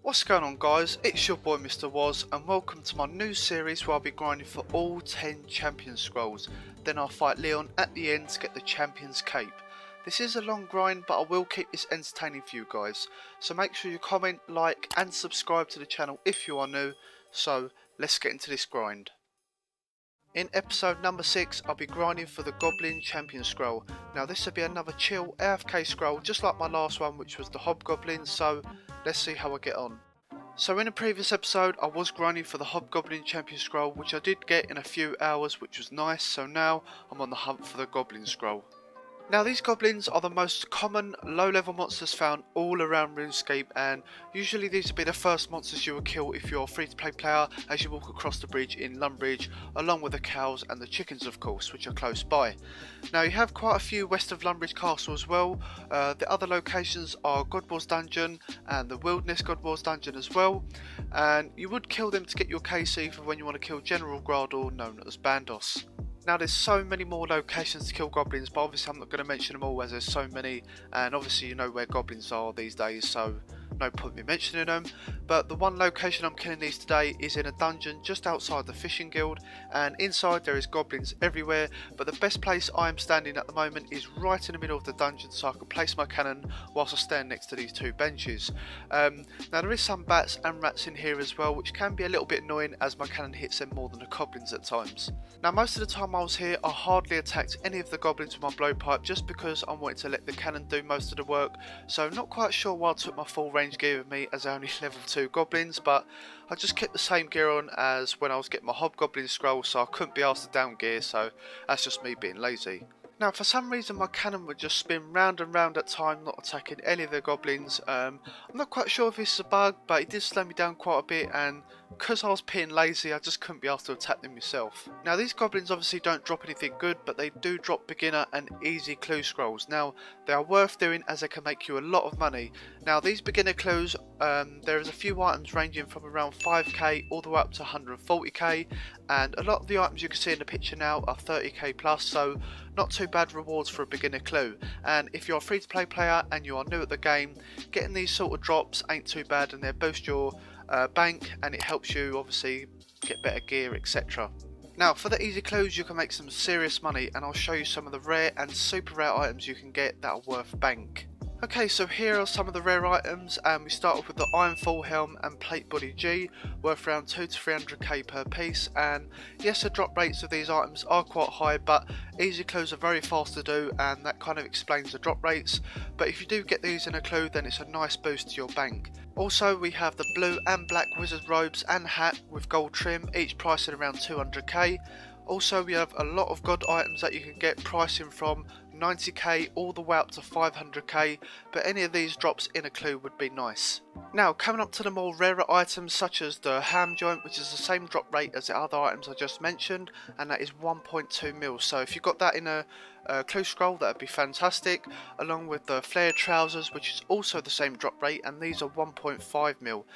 What's going on, guys? It's your boy Mr. Was, and welcome to my new series where I'll be grinding for all 10 champion scrolls. Then I'll fight Leon at the end to get the champion's cape. This is a long grind, but I will keep this entertaining for you guys. So make sure you comment, like and subscribe to the channel if you are new. So let's get into this grind. In episode number 6, I'll be grinding for the Goblin champion scroll. Now this will be another chill AFK scroll, just like my last one, which was the Hobgoblin. So let's see how I get on. So in a previous episode I was grinding for the Hobgoblin champion scroll, which I did get in a few hours, which was nice. So now I'm on the hunt for the Goblin scroll. Now these goblins are the most common low level monsters found all around RuneScape, and usually these will be the first monsters you will kill if you're a free to play player as you walk across the bridge in Lumbridge, along with the cows and the chickens of course, which are close by. Now you have quite a few west of Lumbridge Castle as well. The other locations are Godwars Dungeon and the Wilderness Godwars Dungeon as well, and you would kill them to get your KC for when you want to kill General Grador, known as Bandos. Now there's so many more locations to kill goblins, but obviously I'm not going to mention them all as there's so many, and obviously you know where goblins are these days, so no point me mentioning them. But the one location I'm killing these today is in a dungeon just outside the fishing guild, and inside there is goblins everywhere, but the best place I am standing at the moment is right in the middle of the dungeon, so I can place my cannon whilst I stand next to these two benches. Now there is some bats and rats in here as well, which can be a little bit annoying as my cannon hits them more than the goblins at times. Now most of the time I was here, I hardly attacked any of the goblins with my blowpipe just because I wanted to let the cannon do most of the work, so not quite sure why I took my full range gear with me as only level 2 goblins, but I just kept the same gear on as when I was getting my Hobgoblin scroll, so I couldn't be asked to down gear, so that's just me being lazy. Now for some reason my cannon would just spin round and round at time, not attacking any of the goblins. I'm not quite sure if this is a bug, but it did slow me down quite a bit, and because I was being lazy I just couldn't be asked to attack them myself. Now these goblins obviously don't drop anything good, but they do drop beginner and easy clue scrolls. Now they are worth doing as they can make you a lot of money. Now these beginner clues, there is a few items ranging from around 5k all the way up to 140k, and a lot of the items you can see in the picture now are 30k plus, so not too bad rewards for a beginner clue. And if you're a free to play player and you are new at the game, getting these sort of drops ain't too bad, and they boost your bank, and it helps you obviously get better gear, etc. Now for the easy clues you can make some serious money, and I'll show you some of the rare and super rare items you can get that are worth bank. Okay, so here are some of the rare items, and we start off with the Iron Full Helm and Plate Body G, worth around 2 to 300k per piece. And yes, the drop rates of these items are quite high, but easy clues are very fast to do, and that kind of explains the drop rates. But if you do get these in a clue, then it's a nice boost to your bank. Also we have the blue and black wizard robes and hat with gold trim, each priced at around 200k. Also we have a lot of god items that you can get pricing from 90k all the way up to 500k, but any of these drops in a clue would be nice. Now coming up to the more rarer items such as the ham joint, which is the same drop rate as the other items I just mentioned, and that is 1.2 mil. So if you got that in a clue scroll, that would be fantastic, along with the flared trousers, which is also the same drop rate, and these are 1.5 mil.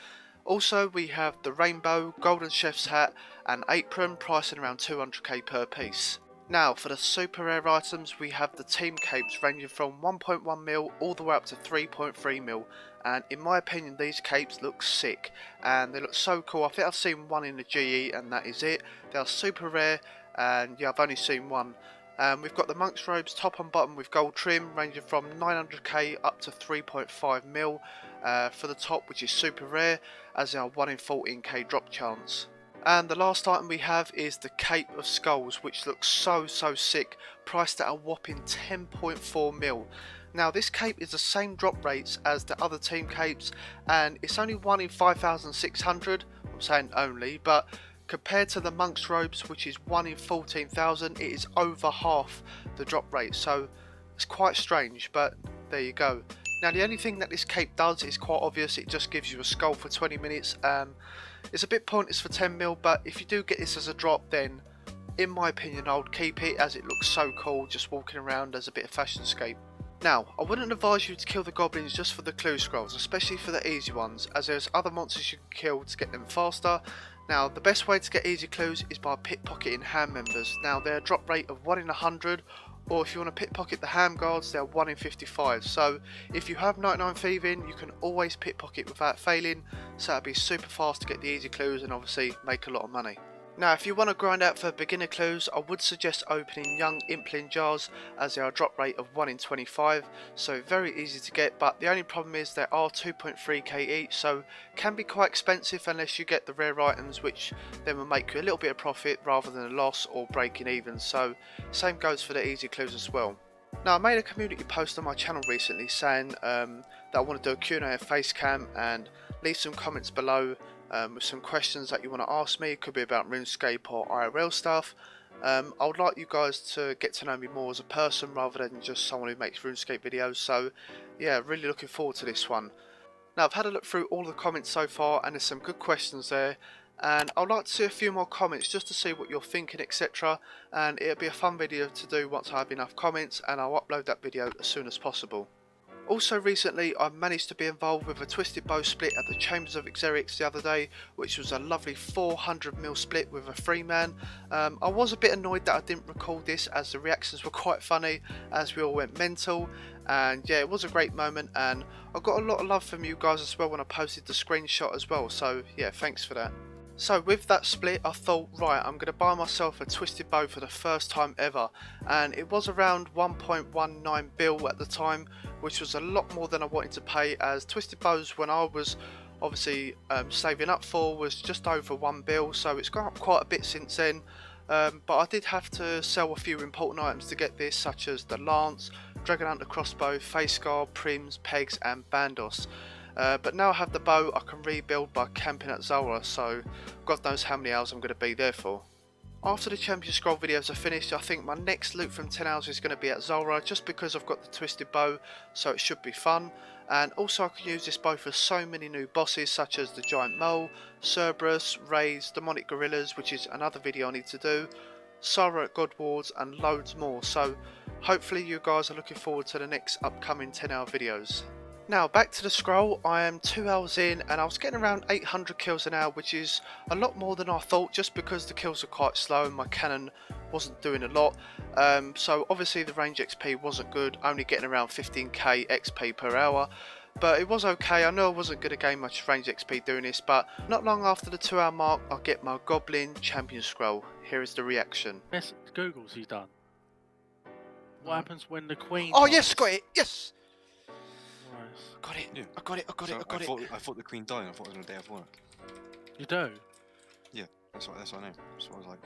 Also we have the rainbow, golden chef's hat and apron, pricing around 200k per piece. Now for the super rare items we have the team capes ranging from 1.1 mil all the way up to 3.3 mil, and in my opinion these capes look sick and they look so cool. I think I've seen one in the GE and that is it. They are super rare, and yeah, I've only seen one. We've got the monk's robes top and bottom with gold trim ranging from 900k up to 3.5 mil for the top, which is super rare as they are 1 in 14k drop chance. And the last item we have is the Cape of Skulls, which looks so sick, priced at a whopping 10.4 mil. Now this cape is the same drop rates as the other team capes, and it's only 1 in 5,600, I'm saying only, but compared to the monk's robes, which is 1 in 14,000, it is over half the drop rate, so it's quite strange, but there you go. Now the only thing that this cape does is quite obvious, it just gives you a skull for 20 minutes. It's a bit pointless for 10 mil, but if you do get this as a drop, then in my opinion I would keep it as it looks so cool just walking around as a bit of fashionscape. Now, I wouldn't advise you to kill the goblins just for the clue scrolls, especially for the easy ones, as there's other monsters you can kill to get them faster. Now, the best way to get easy clues is by pickpocketing ham members. Now, they're a drop rate of 1 in 100, or if you want to pickpocket the ham guards, they're 1 in 55. So, if you have 99 thieving, you can always pickpocket without failing, so it'll be super fast to get the easy clues and obviously make a lot of money. Now, if you want to grind out for beginner clues, I would suggest opening young impling jars, as they are a drop rate of 1 in 25, so very easy to get, but the only problem is they are 2.3k each, so can be quite expensive unless you get the rare items, which then will make you a little bit of profit rather than a loss or breaking even, so same goes for the easy clues as well. Now, I made a community post on my channel recently saying that I want to do a Q&A and face cam, and leave some comments below with some questions that you want to ask me. It could be about RuneScape or IRL stuff. I would like you guys to get to know me more as a person rather than just someone who makes RuneScape videos, so yeah, really looking forward to this one. Now, I've had a look through all the comments so far and there's some good questions there, and I'd like to see a few more comments just to see what you're thinking, etc, and it'll be a fun video to do once I have enough comments, and I'll upload that video as soon as possible. Also recently, I managed to be involved with a Twisted Bow split at the Chambers of Xerix the other day, which was a lovely 400ml split with a 3-man. I was a bit annoyed that I didn't record this, as the reactions were quite funny as we all went mental, and yeah, it was a great moment, and I got a lot of love from you guys as well when I posted the screenshot as well, so yeah, thanks for that. So with that split, I thought, right, I'm going to buy myself a Twisted Bow for the first time ever, and it was around 1.19 bill at the time, which was a lot more than I wanted to pay, as Twisted Bows when I was obviously saving up for was just over 1 bill, so it's gone up quite a bit since then, but I did have to sell a few important items to get this, such as the lance, Dragon Hunter crossbow, face guard, prims, pegs and bandos. But now I have the bow, I can rebuild by camping at Zora, so God knows how many hours I'm going to be there for. After the champion scroll videos are finished, I think my next loot from 10 hours is going to be at Zora, just because I've got the Twisted Bow, so it should be fun. And also I can use this bow for so many new bosses, such as the Giant Mole, Cerberus, Rays, Demonic Gorillas, which is another video I need to do, Zora at God Wars and loads more, so hopefully you guys are looking forward to the next upcoming 10 hour videos. Now back to the scroll, I am 2 hours in and I was getting around 800 kills an hour, which is a lot more than I thought, just because the kills are quite slow and my cannon wasn't doing a lot. So obviously the range XP wasn't good, only getting around 15k XP per hour. But it was okay. I know I wasn't going to gain much range XP doing this, but not long after the 2 hour mark I get my Goblin champion scroll. Here is the reaction. Yes, Google's he's done. What happens when the Queen... Oh yes, got it, yes! Got it, Yeah. I got it. I thought the Queen died. I thought it was on a day off work. You do? Yeah, that's what I know. So I was like,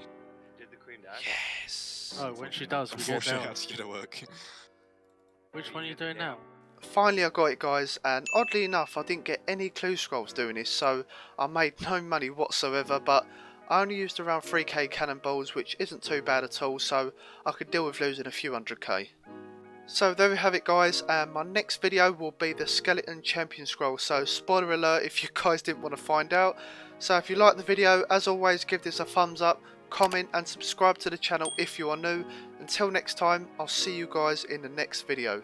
Did the Queen die? Yes! Oh, when she does, we go unfortunately, I down. had to get to work. Which one are you doing now? Finally I got it, guys, and oddly enough I didn't get any clue scrolls doing this, so I made no money whatsoever, but I only used around 3k cannonballs, which isn't too bad at all, so I could deal with losing a few 100k. So there we have it, guys, and my next video will be the skeleton champion scroll, so spoiler alert if you guys didn't want to find out. So if you like the video, as always, give this a thumbs up, comment and subscribe to the channel if you are new. Until next time, I'll see you guys in the next video.